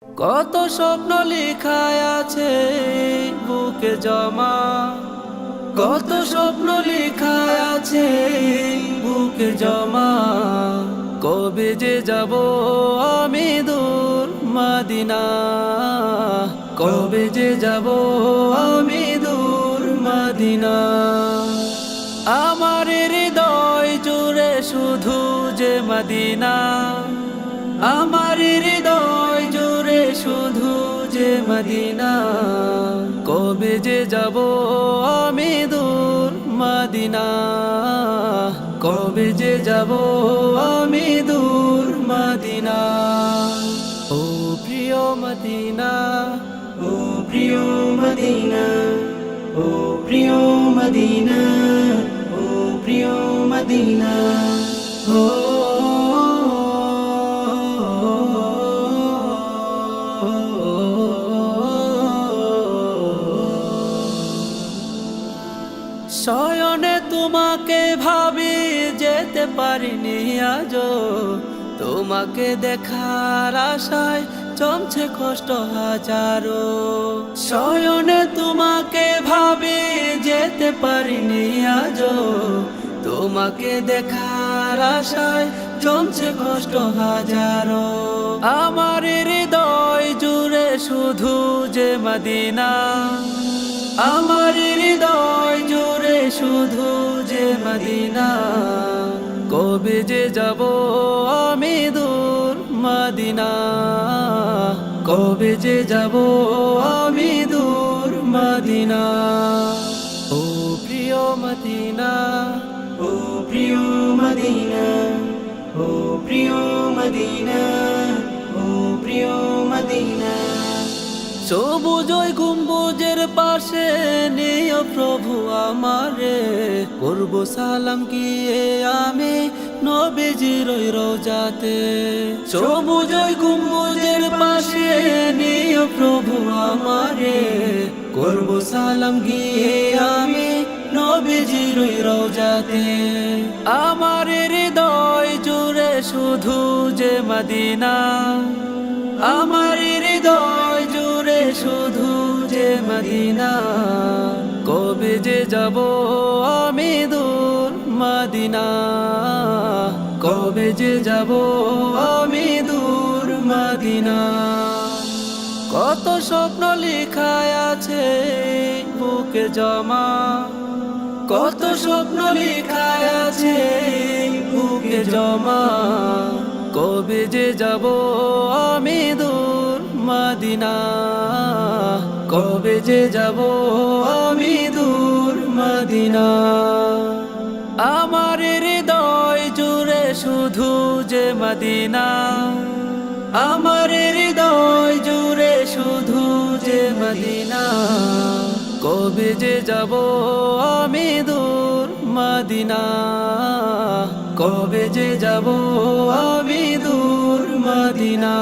কত স্বপ্ন লেখায় আছে বুকে জমা, কত স্বপ্ন লেখায় আছে বুকে জমা। কবে যে যাব আমি দূর মদিনা, কবে যে যাব আমি দূর মদিনা। আমার হৃদয় জুড়ে শুধু যে মদিনা, আমার হৃদয় জুড়ে শুধু যে মদিনা। কবে যে যাব আমি দূর মদিনা, কবে যে যাব আমি দূর মদিনা। ও প্রিয় মদিনা, ও প্রিয় মদিনা, ও প্রিয় মদিনা, ও প্রিয় মদিনা। ও শয়নে তোমাকে ভাবি যেতে পারিনি আজো, তোমাকে দেখার আশায় জমছে কষ্ট হাজারো। শয়নে তোমাকে ভাবি যেতে পারিনি আজো, তোমাকে দেখার আশায় জমছে কষ্ট হাজারো। আমার হৃদয় জুড়ে শুধু যে মদিনা, আমার হৃদয় জুড়ে শুধু যে মদিনা। কবে যে যাব আমি দূর মদিনা, কবে যে যাব আমি দূর মদিনা। ও প্রিয় মদিনা, ও প্রিয় মদিনা, ও প্রিয় মদিনা, ও প্রিয় মদিনা। সবুজ ওই গম্বুজের পাশে নিও প্রভু আমারে, করব সালাম গিয়ে আমি নবীজির ওই রওজাতে। সবুজ ওই গম্বুজের পাশে নিও প্রভু আমারে, করব সালাম গিয়ে আমি নবীজির ওই রওজাতে। আমার হৃদয় জুড়ে শুধু যে মদিনা, আমার হৃদয় জুড়ে শুধু যে মদিনা। কবে যে যাব আমি দূর মদিনা, কবে যে যাব আমি দূর মদিনা। কত স্বপ্ন লেখায় আছে বুকে জমা, কত স্বপ্ন লেখায় আছে বুকে জমা। কবে যে যাব আমি দূর মদিনা, কবে যে যাব আমি দূর মদিনা। আমার হৃদয় জুড়ে শুধু যে মদিনা, আমার হৃদয় জুড়ে শুধু যে মদিনা। কবে যে যাব আমি দূর মদিনা, কবে যে যাব আমি দূর মদিনা।